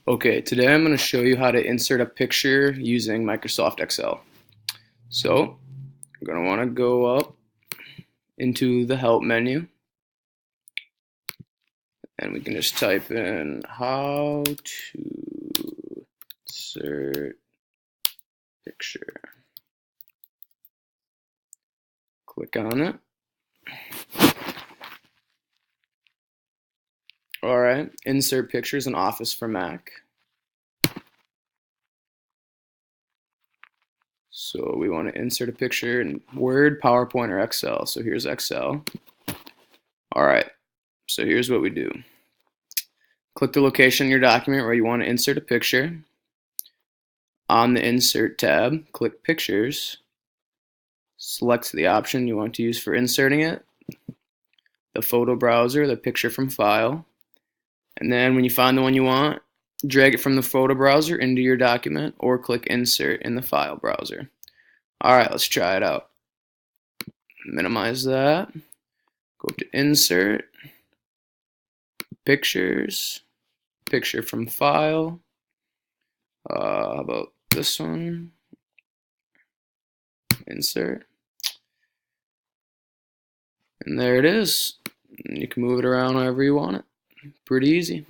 Okay, today I'm going to show you how to insert a picture using Microsoft Excel. So, you're going to want to go up into the Help menu, and we can just type in how to insert picture. Click on it. Alright, insert pictures in Office for Mac. So we want to insert a picture in Word, PowerPoint, or Excel. So here's Excel. Alright, so here's what we do. Click the location in your document where you want to insert a picture. On the Insert tab, click Pictures. Select the option you want to use for inserting it, the photo browser, the picture from file, and then when you find the one you want, drag it from the photo browser into your document or click Insert in the file browser. Alright, let's try it out. Minimize that, go to Insert, Pictures, Picture from file, how about this one, Insert, and there it is. You can move it around however you want it. Pretty easy.